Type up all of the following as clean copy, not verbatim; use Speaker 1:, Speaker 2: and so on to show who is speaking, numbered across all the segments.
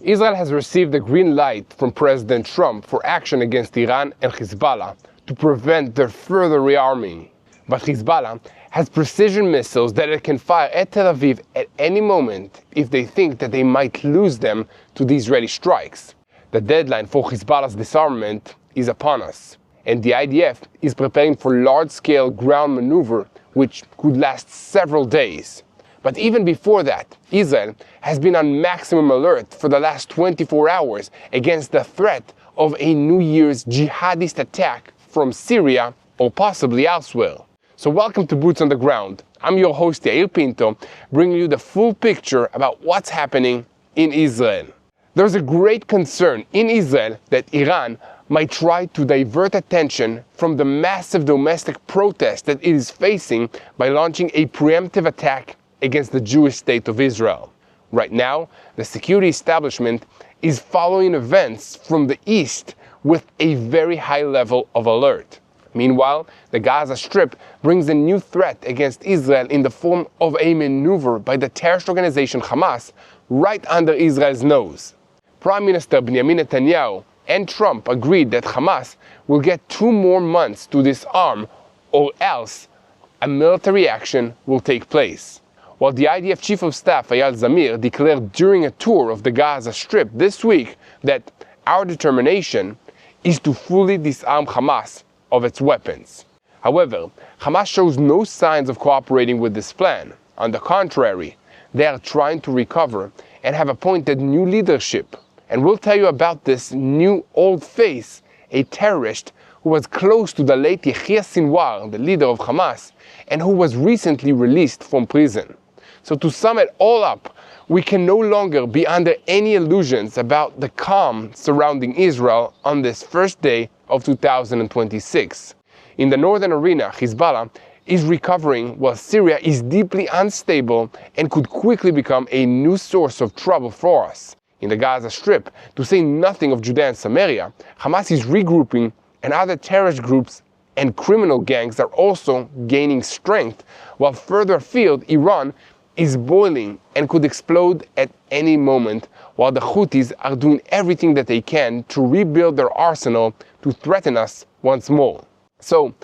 Speaker 1: Israel has received the green light from President Trump for action against Iran and Hezbollah to prevent their further rearming. But Hezbollah has precision missiles that it can fire at Tel Aviv at any moment if they think that they might lose them to the Israeli strikes. The deadline for Hezbollah's disarmament is upon us, and the IDF is preparing for large-scale ground maneuver which could last several days. But even before that, Israel has been on maximum alert for the last 24 hours against the threat of a New Year's jihadist attack from Syria or possibly elsewhere. So welcome to Boots on the Ground. I'm your host Yair Pinto, bringing you the full picture about what's happening in Israel. There's a great concern in Israel that Iran might try to divert attention from the massive domestic protest that it is facing by launching a preemptive attack against the Jewish state of Israel. Right now, the security establishment is following events from the east with a very high level of alert. Meanwhile, the Gaza Strip brings a new threat against Israel in the form of a maneuver by the terrorist organization Hamas right under Israel's nose. Prime Minister Benjamin Netanyahu and Trump agreed that Hamas will get 2 more months to disarm, or else a military action will take place. While the IDF Chief of Staff Eyal Zamir declared during a tour of the Gaza Strip this week that our determination is to fully disarm Hamas of its weapons. However, Hamas shows no signs of cooperating with this plan. On the contrary, they are trying to recover and have appointed new leadership. And we'll tell you about this new old face, a terrorist who was close to the late Yahya Sinwar, the leader of Hamas, and who was recently released from prison. So to sum it all up, we can no longer be under any illusions about the calm surrounding Israel on this first day of 2026. In the northern arena, Hezbollah is recovering while Syria is deeply unstable and could quickly become a new source of trouble for us. In the Gaza Strip, to say nothing of Judea and Samaria, Hamas is regrouping, and other terrorist groups and criminal gangs are also gaining strength, while further afield, Iran is boiling and could explode at any moment, while the Houthis are doing everything that they can to rebuild their arsenal to threaten us once more. So,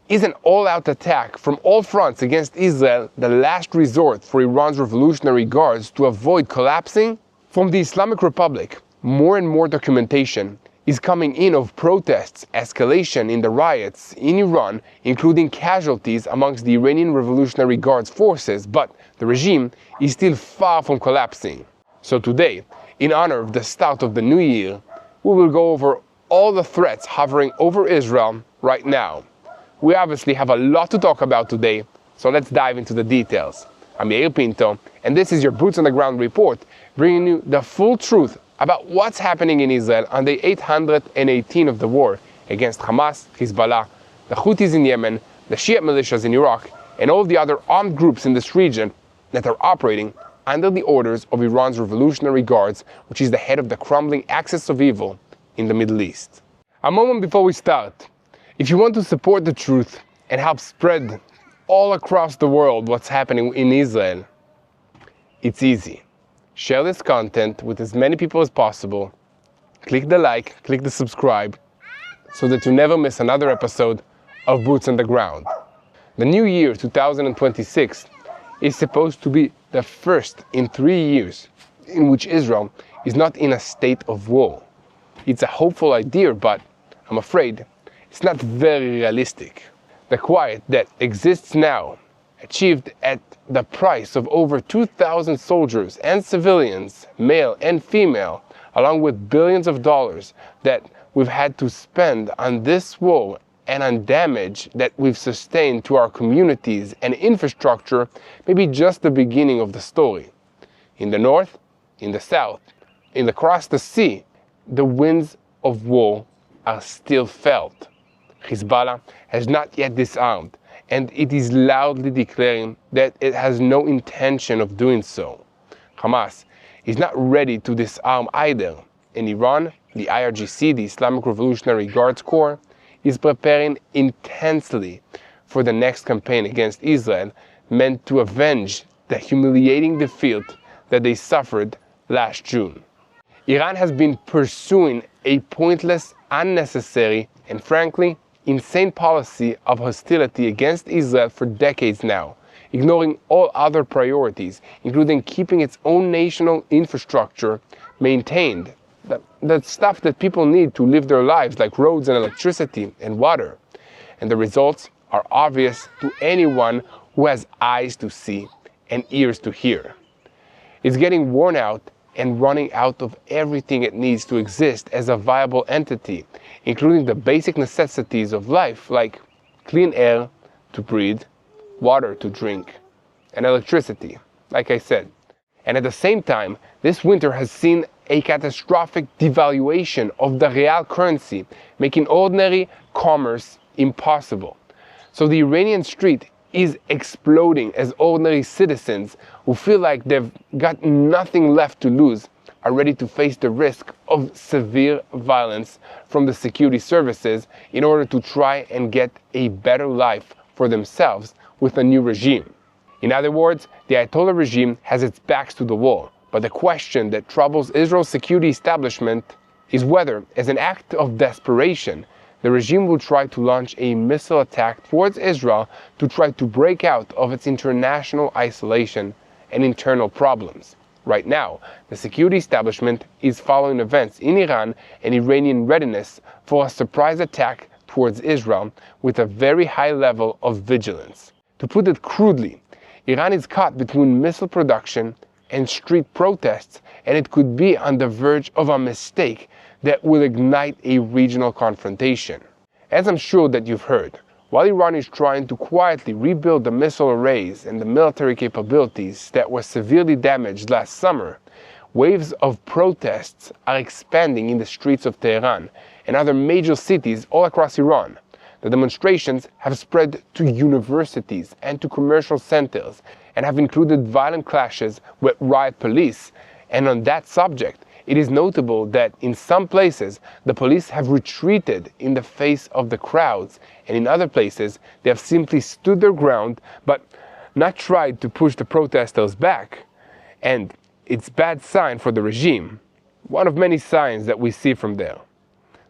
Speaker 1: is an all-out attack from all fronts against Israel the last resort for Iran's Revolutionary Guards to avoid collapsing? From the Islamic Republic, more and more documentation is coming in of protests, escalation in the riots in Iran, including casualties amongst the Iranian Revolutionary Guards forces, but the regime is still far from collapsing. So today, in honor of the start of the new year, we will go over all the threats hovering over Israel right now. We obviously have a lot to talk about today, so let's dive into the details. I'm Yair Pinto, and this is your Boots on the Ground report, bringing you the full truth about what's happening in Israel on day 818 of the war against Hamas, Hezbollah, the Houthis in Yemen, the Shia militias in Iraq, and all the other armed groups in this region that are operating under the orders of Iran's Revolutionary Guards, which is the head of the crumbling axis of evil in the Middle East. A moment before we start, if you want to support the truth and help spread all across the world what's happening in Israel, it's easy. Share this content with as many people as possible. Click the like, click the subscribe, so that you never miss another episode of Boots on the Ground. The new year, 2026, is supposed to be the first in 3 years in which Israel is not in a state of war. It's a hopeful idea, but I'm afraid it's not very realistic. The quiet that exists now, achieved at the price of over 2,000 soldiers and civilians, male and female, along with billions of dollars that we've had to spend on this war and on damage that we've sustained to our communities and infrastructure, may be just the beginning of the story. In the north, in the south, and across the sea, the winds of war are still felt. Hezbollah has not yet disarmed, and it is loudly declaring that it has no intention of doing so. Hamas is not ready to disarm either, and Iran, the IRGC, the Islamic Revolutionary Guards Corps, is preparing intensely for the next campaign against Israel, meant to avenge the humiliating defeat that they suffered last June. Iran has been pursuing a pointless, unnecessary, and frankly, insane policy of hostility against Israel for decades now, ignoring all other priorities, including keeping its own national infrastructure maintained, the stuff that people need to live their lives, like roads and electricity and water. And the results are obvious to anyone who has eyes to see and ears to hear. It's getting worn out and running out of everything it needs to exist as a viable entity, including the basic necessities of life, like clean air to breathe, water to drink, and electricity, like I said. And at the same time, this winter has seen a catastrophic devaluation of the real currency, making ordinary commerce impossible. So the Iranian street is exploding as ordinary citizens who feel like they've got nothing left to lose are ready to face the risk of severe violence from the security services in order to try and get a better life for themselves with a new regime. In other words, the Ayatollah regime has its backs to the wall, but the question that troubles Israel's security establishment is whether, as an act of desperation, the regime will try to launch a missile attack towards Israel to try to break out of its international isolation and internal problems. Right now, the security establishment is following events in Iran and Iranian readiness for a surprise attack towards Israel with a very high level of vigilance. To put it crudely, Iran is caught between missile production and street protests, and it could be on the verge of a mistake that will ignite a regional confrontation. As I'm sure that you've heard, while Iran is trying to quietly rebuild the missile arrays and the military capabilities that were severely damaged last summer, waves of protests are expanding in the streets of Tehran and other major cities all across Iran. The demonstrations have spread to universities and to commercial centers and have included violent clashes with riot police. And on that subject, it is notable that in some places, the police have retreated in the face of the crowds, and in other places, they have simply stood their ground, but not tried to push the protesters back. And it's a bad sign for the regime, one of many signs that we see from there.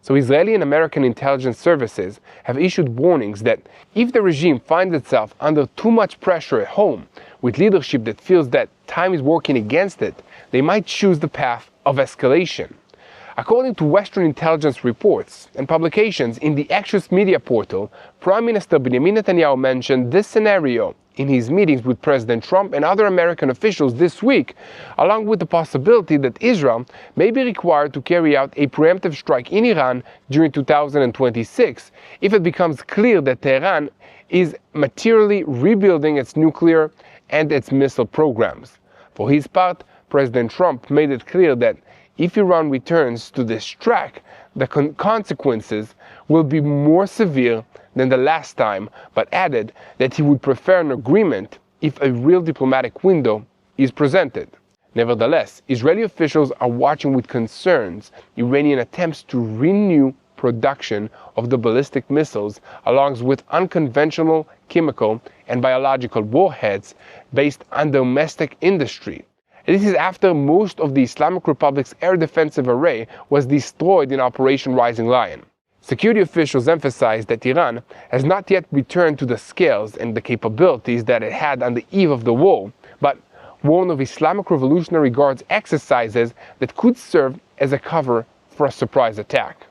Speaker 1: So Israeli and American intelligence services have issued warnings that if the regime finds itself under too much pressure at home, with leadership that feels that time is working against it, they might choose the path of escalation. According to Western intelligence reports and publications in the Axios media portal, Prime Minister Benjamin Netanyahu mentioned this scenario in his meetings with President Trump and other American officials this week, along with the possibility that Israel may be required to carry out a preemptive strike in Iran during 2026 if it becomes clear that Tehran is materially rebuilding its nuclear and its missile programs. For his part, President Trump made it clear that if Iran returns to this track, the consequences will be more severe than the last time, but added that he would prefer an agreement if a real diplomatic window is presented. Nevertheless, Israeli officials are watching with concerns Iranian attempts to renew production of the ballistic missiles, along with unconventional chemical and biological warheads based on domestic industry. This is after most of the Islamic Republic's air defensive array was destroyed in Operation Rising Lion. Security officials emphasized that Iran has not yet returned to the scales and the capabilities that it had on the eve of the war, but warned of Islamic Revolutionary Guards exercises that could serve as a cover for a surprise attack.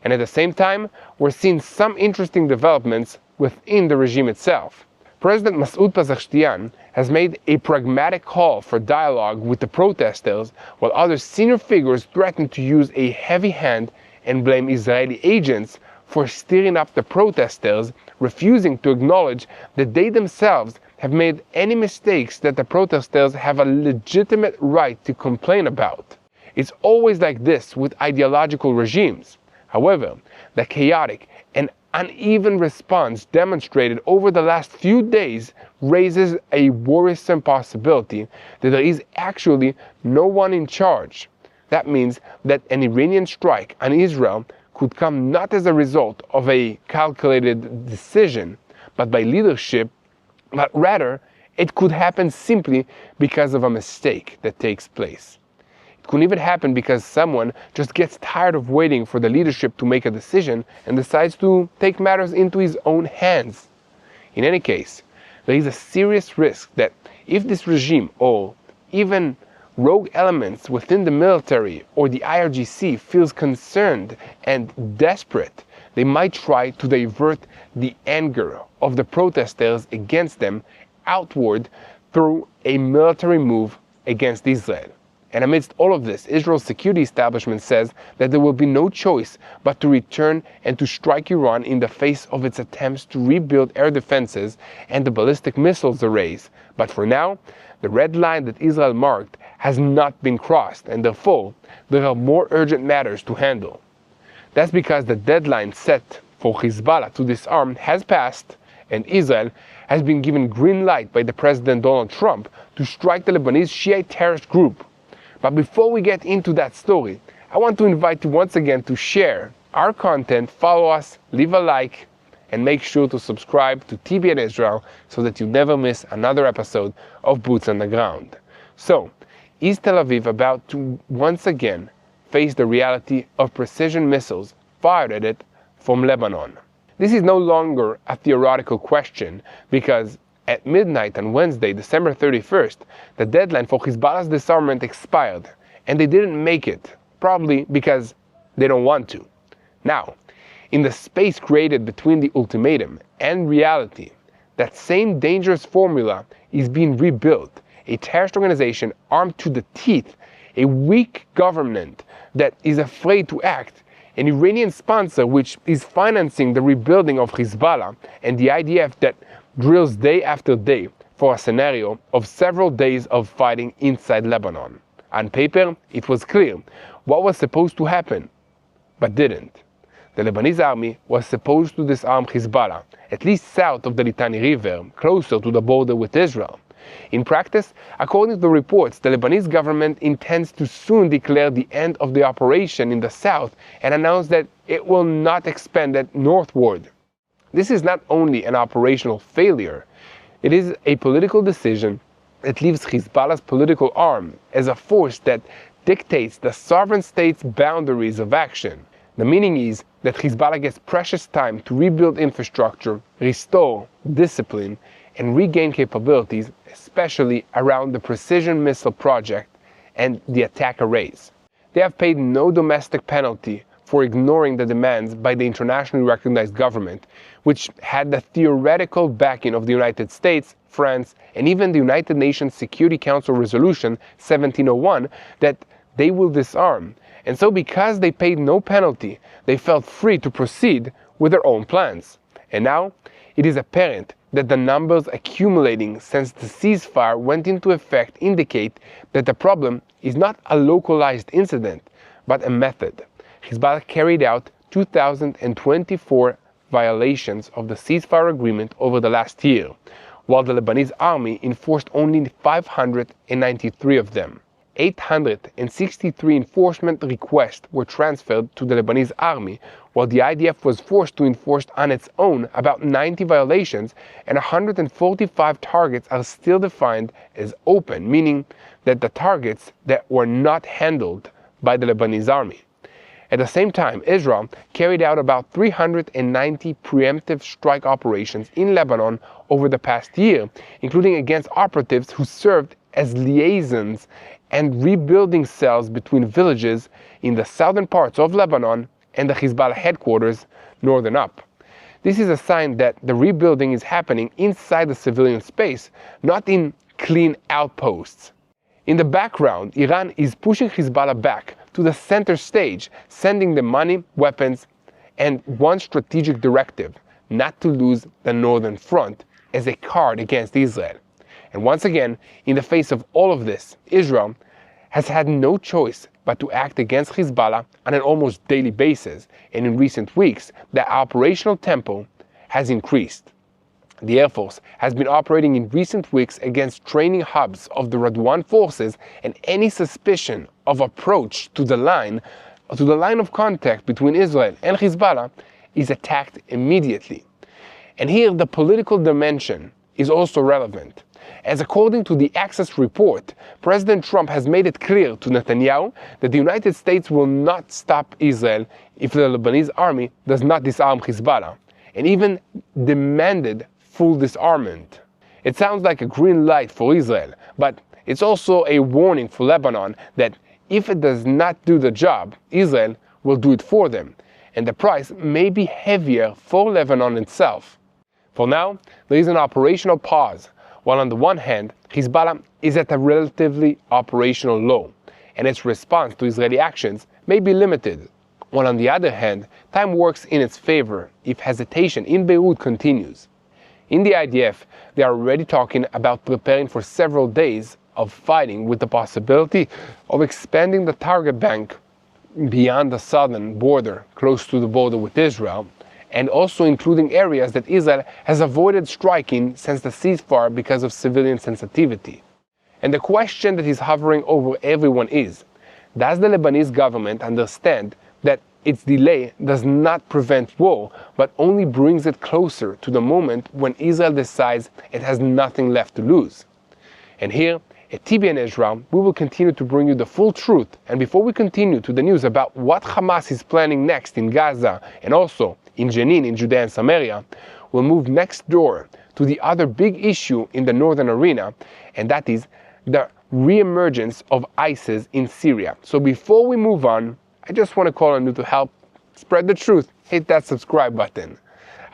Speaker 1: And at the same time, we're seeing some interesting developments within the regime itself. President Masoud Pezeshkian has made a pragmatic call for dialogue with the protesters, while other senior figures threaten to use a heavy hand and blame Israeli agents for stirring up the protesters, refusing to acknowledge that they themselves have made any mistakes that the protesters have a legitimate right to complain about. It's always like this with ideological regimes. However, the chaotic and uneven response demonstrated over the last few days raises a worrisome possibility that there is actually no one in charge. That means that an Iranian strike on Israel could come not as a result of a calculated decision, but by leadership, but rather it could happen simply because of a mistake that takes place. It could even happen because someone just gets tired of waiting for the leadership to make a decision and decides to take matters into his own hands. In any case, there is a serious risk that if this regime or even rogue elements within the military or the IRGC feels concerned and desperate, they might try to divert the anger of the protesters against them outward through a military move against Israel. And amidst all of this, Israel's security establishment says that there will be no choice but to return and to strike Iran in the face of its attempts to rebuild air defenses and the ballistic missiles arrays. But for now, the red line that Israel marked has not been crossed, and therefore, there are more urgent matters to handle. That's because the deadline set for Hezbollah to disarm has passed, and Israel has been given green light by the President Donald Trump to strike the Lebanese Shiite terrorist group. But before we get into that story, I want to invite you once again to share our content, follow us, leave a like, and make sure to subscribe to TBN Israel so that you never miss another episode of Boots on the Ground. So, is Tel Aviv about to once again face the reality of precision missiles fired at it from Lebanon? This is no longer a theoretical question because at midnight on Wednesday, December 31st, the deadline for Hezbollah's disarmament expired, and they didn't make it, probably because they don't want to. Now, in the space created between the ultimatum and reality, that same dangerous formula is being rebuilt. A terrorist organization armed to the teeth, a weak government that is afraid to act, an Iranian sponsor which is financing the rebuilding of Hezbollah, and the IDF that drills day after day for a scenario of several days of fighting inside Lebanon. On paper, it was clear what was supposed to happen, but didn't. The Lebanese army was supposed to disarm Hezbollah, at least south of the Litani River, closer to the border with Israel. In practice, according to the reports, the Lebanese government intends to soon declare the end of the operation in the south and announce that it will not expand it northward. This is not only an operational failure, it is a political decision that leaves Hezbollah's political arm as a force that dictates the sovereign state's boundaries of action. The meaning is that Hezbollah gets precious time to rebuild infrastructure, restore discipline, and regain capabilities, especially around the precision missile project and the attack arrays. They have paid no domestic penalty for ignoring the demands by the internationally recognized government, which had the theoretical backing of the United States, France, and even the United Nations Security Council Resolution 1701 that they will disarm. And so because they paid no penalty, they felt free to proceed with their own plans. And now, it is apparent that the numbers accumulating since the ceasefire went into effect indicate that the problem is not a localized incident, but a method. Hezbollah carried out 2,024 violations of the ceasefire agreement over the last year, while the Lebanese army enforced only 593 of them. 863 enforcement requests were transferred to the Lebanese army, while the IDF was forced to enforce on its own about 90 violations, and 145 targets are still defined as open, meaning that the targets that were not handled by the Lebanese army. At the same time, Israel carried out about 390 preemptive strike operations in Lebanon over the past year, including against operatives who served as liaisons and rebuilding cells between villages in the southern parts of Lebanon and the Hezbollah headquarters northern up. This is a sign that the rebuilding is happening inside the civilian space, not in clean outposts. In the background, Iran is pushing Hezbollah back to the center stage, sending them money, weapons, and one strategic directive: not to lose the northern front as a card against Israel. And once again, in the face of all of this, Israel has had no choice but to act against Hezbollah on an almost daily basis, and in recent weeks, the operational tempo has increased. The Air Force has been operating in recent weeks against training hubs of the Radwan forces, and any suspicion of approach to the line of contact between Israel and Hezbollah is attacked immediately. And here the political dimension is also relevant. as according to the Access report, President Trump has made it clear to Netanyahu that the United States will not stop Israel if the Lebanese army does not disarm Hezbollah, and even demanded full disarmament. It sounds like a green light for Israel, but it's also a warning for Lebanon that if it does not do the job, Israel will do it for them, and the price may be heavier for Lebanon itself. For now, there is an operational pause, while on the one hand, Hezbollah is at a relatively operational low, and its response to Israeli actions may be limited, while on the other hand, time works in its favor if hesitation in Beirut continues. In the IDF, they are already talking about preparing for several days of fighting, with the possibility of expanding the target bank beyond the southern border, close to the border with Israel, and also including areas that Israel has avoided striking since the ceasefire because of civilian sensitivity. And the question that is hovering over everyone is, does the Lebanese government understand that its delay does not prevent war, but only brings it closer to the moment when Israel decides it has nothing left to lose? And here, at TBN Israel, we will continue to bring you the full truth. And before we continue to the news about what Hamas is planning next in Gaza and also in Jenin in Judea and Samaria, we'll move next door to the other big issue in the northern arena, and that is the re-emergence of ISIS in Syria. So before we move on, I just want to call on you to help spread the truth. Hit that subscribe button.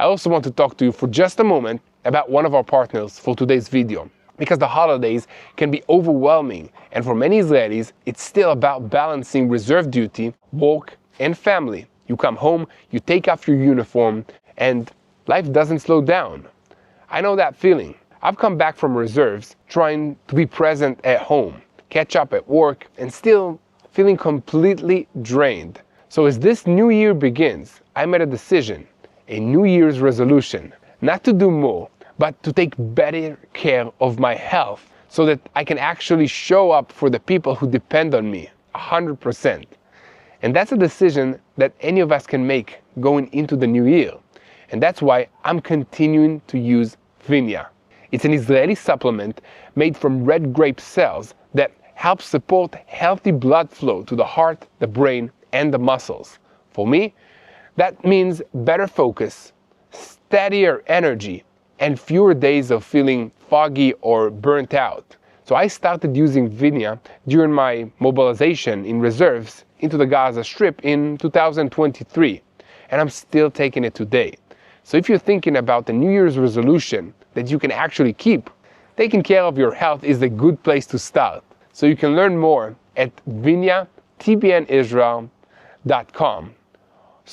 Speaker 1: I also want to talk to you for just a moment about one of our partners for today's video, because the holidays can be overwhelming, and for many Israelis, it's still about balancing reserve duty, work, and family. You come home, you take off your uniform, and life doesn't slow down. I know that feeling. I've come back from reserves trying to be present at home, catch up at work, and still feeling completely drained. So as this new year begins, I made a decision, a New Year's resolution, not to do more, but to take better care of my health so that I can actually show up for the people who depend on me 100%. And that's a decision that any of us can make going into the new year. And that's why I'm continuing to use Vinia. It's an Israeli supplement made from red grape cells that helps support healthy blood flow to the heart, the brain, and the muscles. For me, that means better focus, steadier energy, and fewer days of feeling foggy or burnt out. So I started using Vinia during my mobilization in reserves into the Gaza Strip in 2023, and I'm still taking it today. So if you're thinking about the New Year's resolution that you can actually keep, taking care of your health is a good place to start. So you can learn more at tbnisrael.com.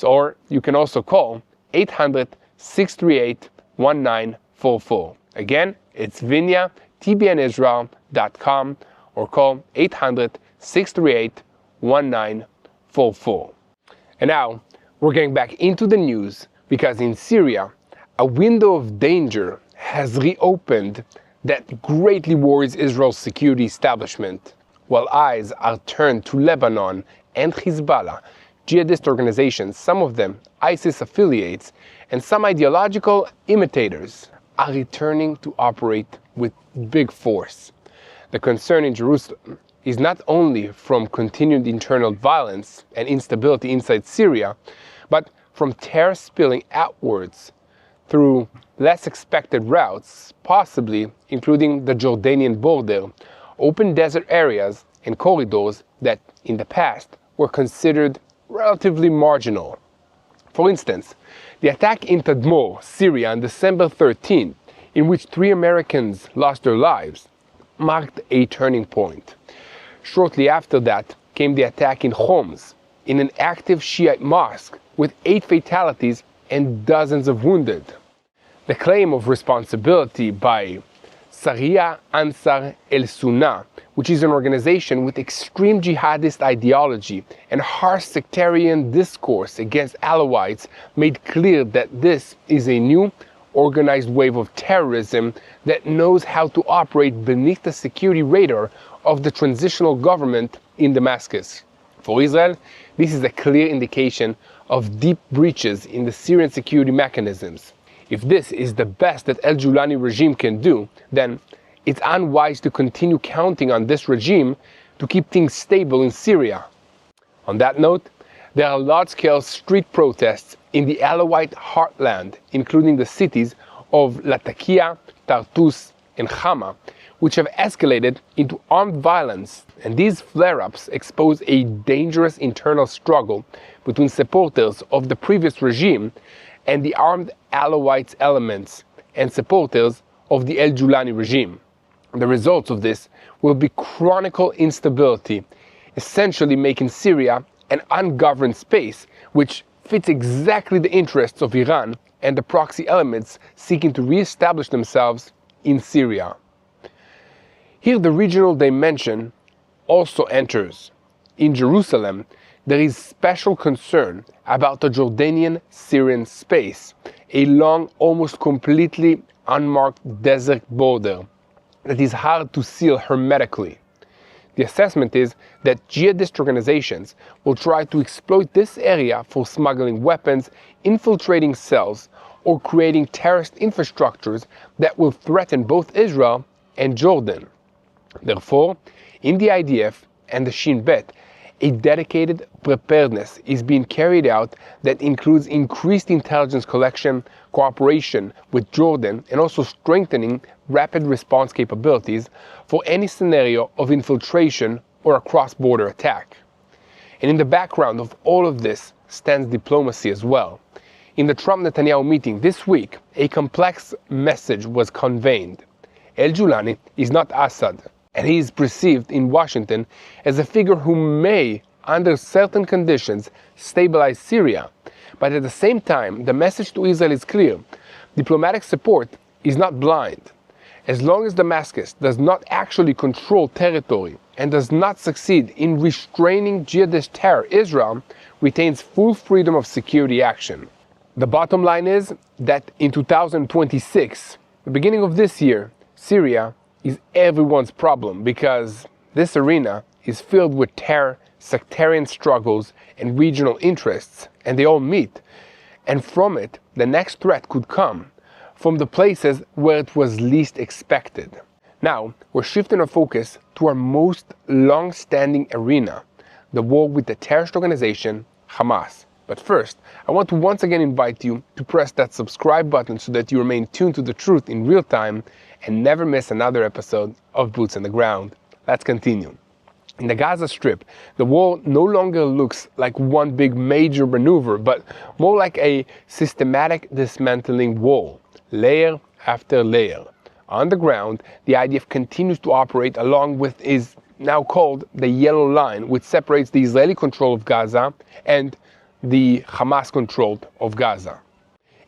Speaker 1: Or you can also call 800-638-1944. Again, it's Vinia, tbnisrael.com, or call 800-638-1944. And now, we're getting back into the news, because in Syria, a window of danger has reopened that greatly worries Israel's security establishment, while eyes are turned to Lebanon and Hezbollah, jihadist organizations, some of them ISIS affiliates, and some ideological imitators, are returning to operate with big force. The concern in Jerusalem is not only from continued internal violence and instability inside Syria, but from terror spilling outwards through less expected routes, possibly including the Jordanian border, open desert areas, and corridors that in the past were considered relatively marginal. For instance, the attack in Tadmor, Syria on December 13, in which 3 Americans lost their lives, marked a turning point. Shortly after that came the attack in Homs, in an active Shiite mosque, with 8 fatalities and dozens of wounded. The claim of responsibility by Sariya Ansar el-Sunnah, which is an organization with extreme jihadist ideology and harsh sectarian discourse against Alawites, made clear that this is a new, organized wave of terrorism that knows how to operate beneath the security radar of the transitional government in Damascus. For Israel, this is a clear indication of deep breaches in the Syrian security mechanisms. If this is the best that al-Julani regime can do, then it's unwise to continue counting on this regime to keep things stable in Syria. On that note, there are large-scale street protests in the Alawite heartland, including the cities of Latakia, Tartus, and Hama, which have escalated into armed violence, and these flare-ups expose a dangerous internal struggle between supporters of the previous regime and the armed Alawite elements and supporters of the El Julani regime. The results of this will be chronic instability, essentially making Syria an ungoverned space, which fits exactly the interests of Iran and the proxy elements seeking to re-establish themselves in Syria. Here the regional dimension also enters. In Jerusalem, there is special concern about the Jordanian-Syrian space, a long, almost completely unmarked desert border that is hard to seal hermetically. The assessment is that jihadist organizations will try to exploit this area for smuggling weapons, infiltrating cells, or creating terrorist infrastructures that will threaten both Israel and Jordan. Therefore, in the IDF and the Shin Bet, a dedicated preparedness is being carried out that includes increased intelligence collection, cooperation with Jordan, and also strengthening rapid response capabilities for any scenario of infiltration or a cross-border attack. And in the background of all of this stands diplomacy as well. In the Trump-Netanyahu meeting this week, a complex message was conveyed. El Julani is not Assad, and he is perceived in Washington as a figure who may, under certain conditions, stabilize Syria. But at the same time, the message to Israel is clear. Diplomatic support is not blind. As long as Damascus does not actually control territory and does not succeed in restraining jihadist terror, Israel retains full freedom of security action. The bottom line is that in 2026, the beginning of this year, Syria is everyone's problem because this arena is filled with terror, sectarian struggles, and regional interests, and they all meet. And from it, the next threat could come from the places where it was least expected. Now, we're shifting our focus to our most long-standing arena, the war with the terrorist organization, Hamas. But first, I want to once again invite you to press that subscribe button so that you remain tuned to the truth in real time and never miss another episode of Boots on the Ground. Let's continue. In the Gaza Strip, the war no longer looks like one big major maneuver, but more like a systematic dismantling wall, layer after layer. On the ground, the IDF continues to operate along with is now called the Yellow Line, which separates the Israeli control of Gaza and the Hamas control of Gaza.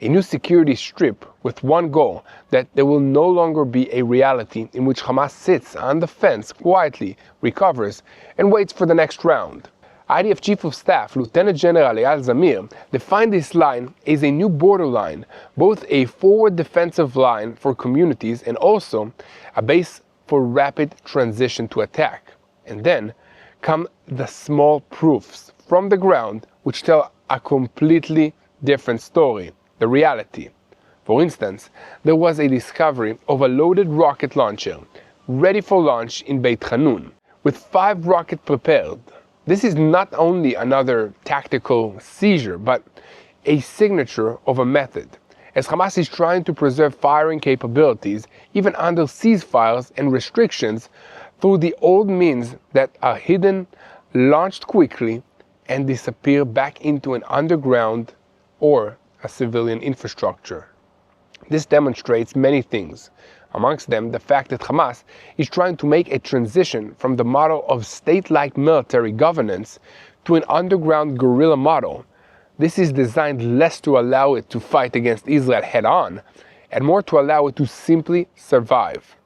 Speaker 1: A new security strip with one goal, that there will no longer be a reality in which Hamas sits on the fence quietly, recovers, and waits for the next round. IDF Chief of Staff Lieutenant General Eyal Zamir defined this line as a new borderline, both a forward defensive line for communities and also a base for rapid transition to attack. And then come the small proofs from the ground which tell a completely different story, the reality. For instance, there was a discovery of a loaded rocket launcher, ready for launch in Beit Hanun, with 5 rockets prepared. This is not only another tactical seizure, but a signature of a method, as Hamas is trying to preserve firing capabilities even under ceasefires and restrictions through the old means that are hidden, launched quickly, and disappear back into an underground or a civilian infrastructure. This demonstrates many things, amongst them the fact that Hamas is trying to make a transition from the model of state-like military governance to an underground guerrilla model. This is designed less to allow it to fight against Israel head-on, and more to allow it to simply survive.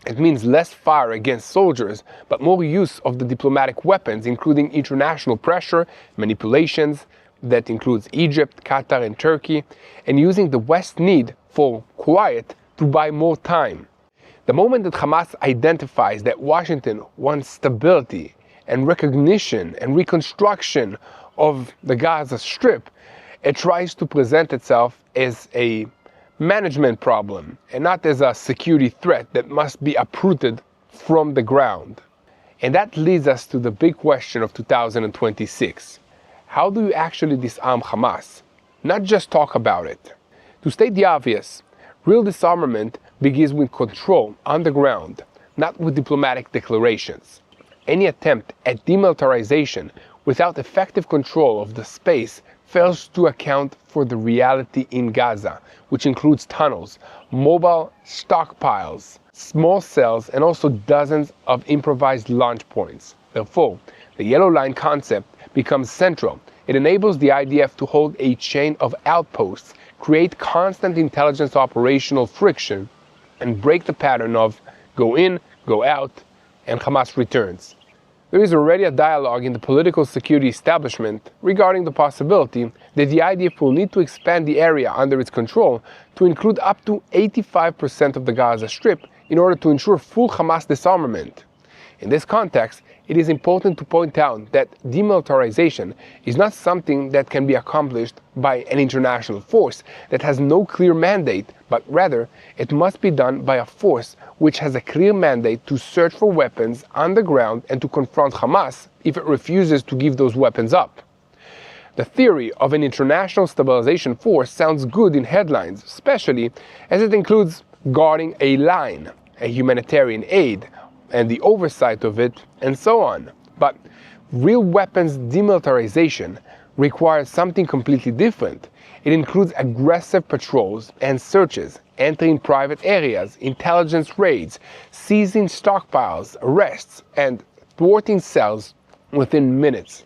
Speaker 1: It means less fire against soldiers, but more use of the diplomatic weapons, including international pressure, manipulations, that includes Egypt, Qatar, and Turkey, and using the West's need for quiet to buy more time. The moment that Hamas identifies that Washington wants stability and recognition and reconstruction of the Gaza Strip, it tries to present itself as a management problem and not as a security threat that must be uprooted from the ground. And that leads us to the big question of 2026. How do you actually disarm Hamas? Not just talk about it. To state the obvious, real disarmament begins with control on the ground, not with diplomatic declarations. Any attempt at demilitarization without effective control of the space fails to account for the reality in Gaza, which includes tunnels, mobile stockpiles, small cells, and also dozens of improvised launch points. Therefore, the yellow line concept becomes central. It enables the IDF to hold a chain of outposts, create constant intelligence operational friction, and break the pattern of go in, go out, and Hamas returns. There is already a dialogue in the political security establishment regarding the possibility that the IDF will need to expand the area under its control to include up to 85% of the Gaza Strip in order to ensure full Hamas disarmament. In this context, it is important to point out that demilitarization is not something that can be accomplished by an international force that has no clear mandate, but rather it must be done by a force which has a clear mandate to search for weapons on the ground and to confront Hamas if it refuses to give those weapons up. The theory of an international stabilization force sounds good in headlines, especially as it includes guarding a line, a humanitarian aid, and the oversight of it, and so on. But real weapons demilitarization requires something completely different. It includes aggressive patrols and searches, entering private areas, intelligence raids, seizing stockpiles, arrests, and thwarting cells within minutes.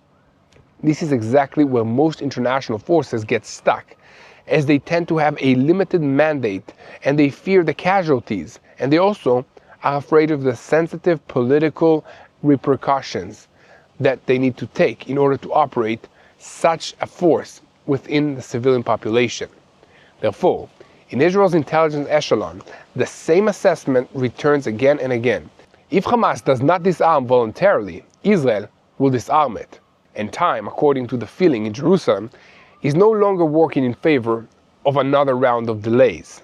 Speaker 1: This is exactly where most international forces get stuck, as they tend to have a limited mandate and they fear the casualties, and they also are afraid of the sensitive political repercussions that they need to take in order to operate such a force within the civilian population. Therefore, in Israel's intelligence echelon, the same assessment returns again and again. If Hamas does not disarm voluntarily, Israel will disarm it. And time, according to the feeling in Jerusalem, is no longer working in favor of another round of delays.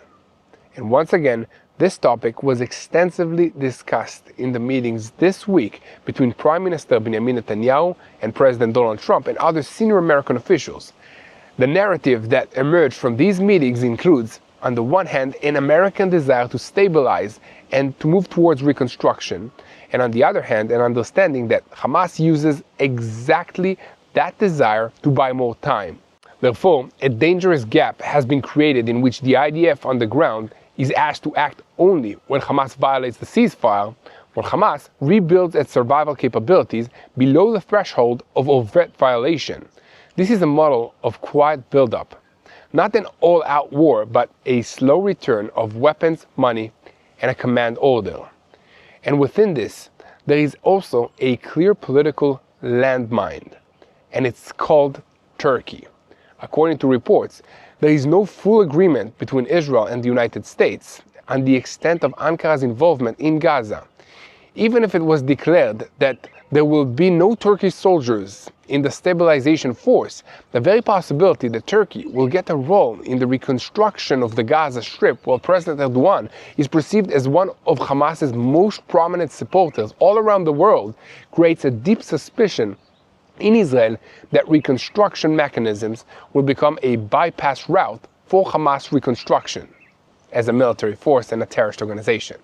Speaker 1: And once again, this topic was extensively discussed in the meetings this week between Prime Minister Benjamin Netanyahu and President Donald Trump and other senior American officials. The narrative that emerged from these meetings includes, on the one hand, an American desire to stabilize and to move towards reconstruction, and on the other hand, an understanding that Hamas uses exactly that desire to buy more time. Therefore, a dangerous gap has been created in which the IDF on the ground is asked to act only when Hamas violates the ceasefire, while Hamas rebuilds its survival capabilities below the threshold of overt violation. This is a model of quiet buildup, not an all-out war, but a slow return of weapons, money, and a command order. And within this, there is also a clear political landmine, and it's called Turkey. According to reports, there is no full agreement between Israel and the United States on the extent of Ankara's involvement in Gaza. Even if it was declared that there will be no Turkish soldiers in the stabilization force, the very possibility that Turkey will get a role in the reconstruction of the Gaza Strip while President Erdogan is perceived as one of Hamas's most prominent supporters all around the world creates a deep suspicion in Israel that reconstruction mechanisms will become a bypass route for Hamas reconstruction as a military force and a terrorist organization.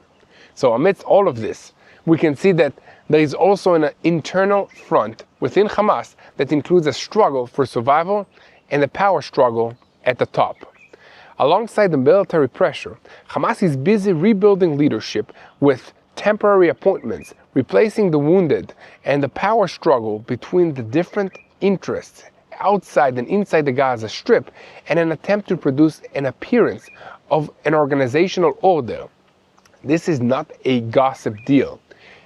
Speaker 1: So amidst all of this, we can see that there is also an internal front within Hamas that includes a struggle for survival and a power struggle at the top. Alongside the military pressure, Hamas is busy rebuilding leadership with temporary appointments, replacing the wounded, and the power struggle between the different interests outside and inside the Gaza Strip, and an attempt to produce an appearance of an organizational order. This is not a gossip deal.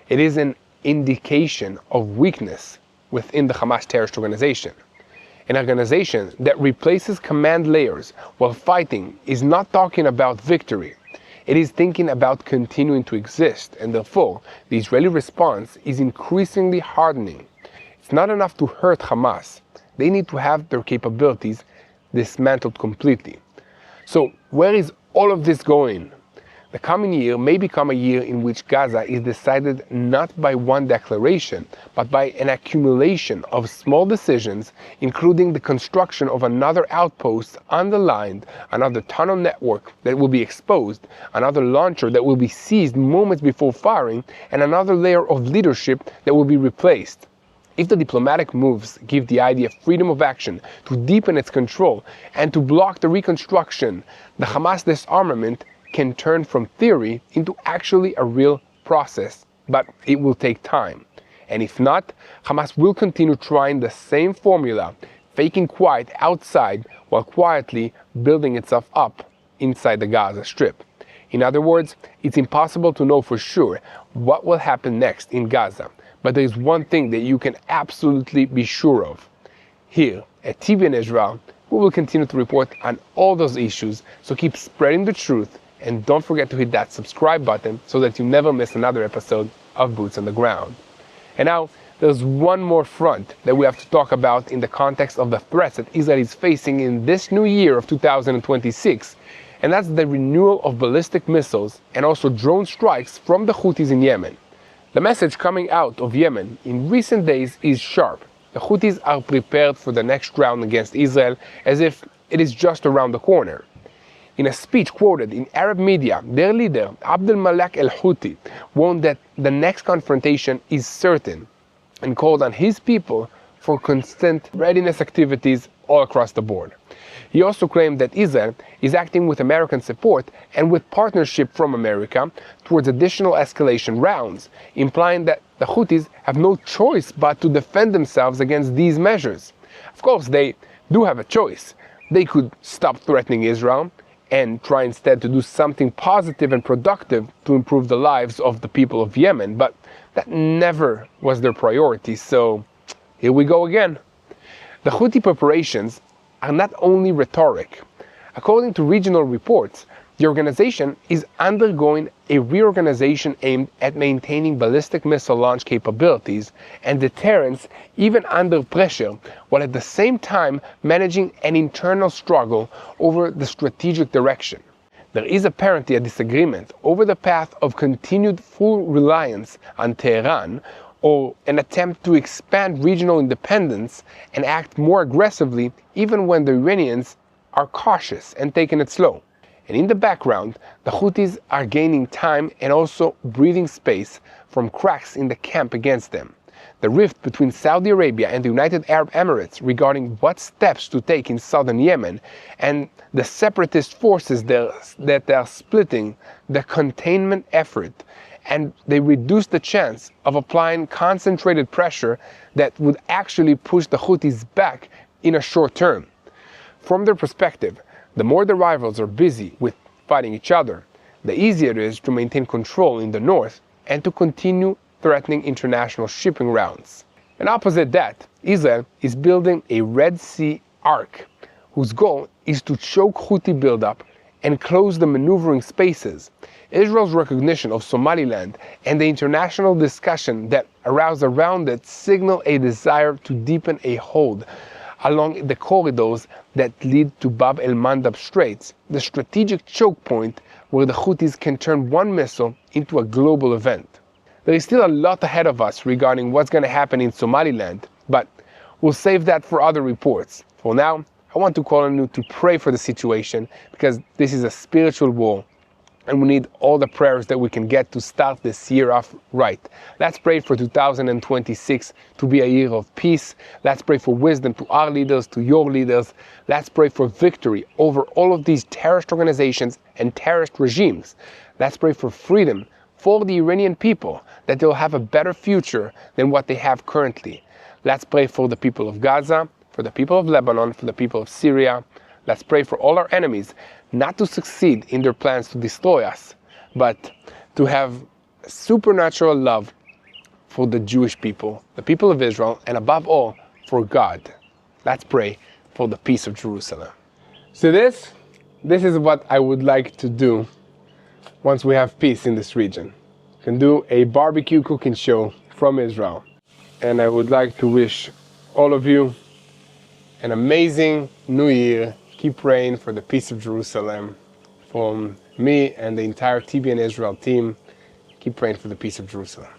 Speaker 1: It is an indication of weakness within the Hamas terrorist organization. An organization that replaces command layers while fighting is not talking about victory. It is thinking about continuing to exist, and therefore, the Israeli response is increasingly hardening. It's not enough to hurt Hamas. They need to have their capabilities dismantled completely. So, where is all of this going? The coming year may become a year in which Gaza is decided not by one declaration, but by an accumulation of small decisions, including the construction of another outpost on the line, another tunnel network that will be exposed, another launcher that will be seized moments before firing, and another layer of leadership that will be replaced. If the diplomatic moves give the IDF freedom of action to deepen its control and to block the reconstruction, the Hamas disarmament can turn from theory into actually a real process, but it will take time. And if not, Hamas will continue trying the same formula, faking quiet outside while quietly building itself up inside the Gaza Strip. In other words, it's impossible to know for sure what will happen next in Gaza, but there is one thing that you can absolutely be sure of. Here at TBN Israel, we will continue to report on all those issues, so keep spreading the truth. And don't forget to hit that subscribe button so that you never miss another episode of Boots on the Ground. And now, there's one more front that we have to talk about in the context of the threats that Israel is facing in this new year of 2026. And that's the renewal of ballistic missiles and also drone strikes from the Houthis in Yemen. The message coming out of Yemen in recent days is sharp. The Houthis are prepared for the next round against Israel as if it is just around the corner. In a speech quoted in Arab media, their leader, Abdel Malek al-Houthi, warned that the next confrontation is certain and called on his people for constant readiness activities all across the board. He also claimed that Israel is acting with American support and with partnership from America towards additional escalation rounds, implying that the Houthis have no choice but to defend themselves against these measures. Of course, they do have a choice. They could stop threatening Israel and try instead to do something positive and productive to improve the lives of the people of Yemen, but that never was their priority, so here we go again. The Houthi preparations are not only rhetoric. According to regional reports, the organization is undergoing a reorganization aimed at maintaining ballistic missile launch capabilities and deterrence even under pressure, while at the same time managing an internal struggle over the strategic direction. There is apparently a disagreement over the path of continued full reliance on Tehran or an attempt to expand regional independence and act more aggressively even when the Iranians are cautious and taking it slow. And in the background, the Houthis are gaining time and also breathing space from cracks in the camp against them. The rift between Saudi Arabia and the United Arab Emirates regarding what steps to take in southern Yemen and the separatist forces that are splitting the containment effort, and they reduce the chance of applying concentrated pressure that would actually push the Houthis back in a short term. From their perspective, the more the rivals are busy with fighting each other, the easier it is to maintain control in the north and to continue threatening international shipping routes. And opposite that, Israel is building a Red Sea arc, whose goal is to choke Houthi buildup and close the maneuvering spaces. Israel's recognition of Somaliland and the international discussion that aroused around it signal a desire to deepen a hold along the corridors that lead to Bab el-Mandab Straits, the strategic choke point where the Houthis can turn one missile into a global event. There is still a lot ahead of us regarding what's going to happen in Somaliland, but we'll save that for other reports. For now, I want to call on you to pray for the situation, because this is a spiritual war, and we need all the prayers that we can get to start this year off right. Let's pray for 2026 to be a year of peace. Let's pray for wisdom to our leaders, to your leaders. Let's pray for victory over all of these terrorist organizations and terrorist regimes. Let's pray for freedom for the Iranian people, that they'll have a better future than what they have currently. Let's pray for the people of Gaza, for the people of Lebanon, for the people of Syria. Let's pray for all our enemies not to succeed in their plans to destroy us, but to have supernatural love for the Jewish people, the people of Israel, and above all, for God. Let's pray for the peace of Jerusalem. So this is what I would like to do once we have peace in this region. We can do a barbecue cooking show from Israel. And I would like to wish all of you an amazing new year. Keep praying for the peace of Jerusalem, From me and the entire TBN Israel team, keep praying for the peace of Jerusalem.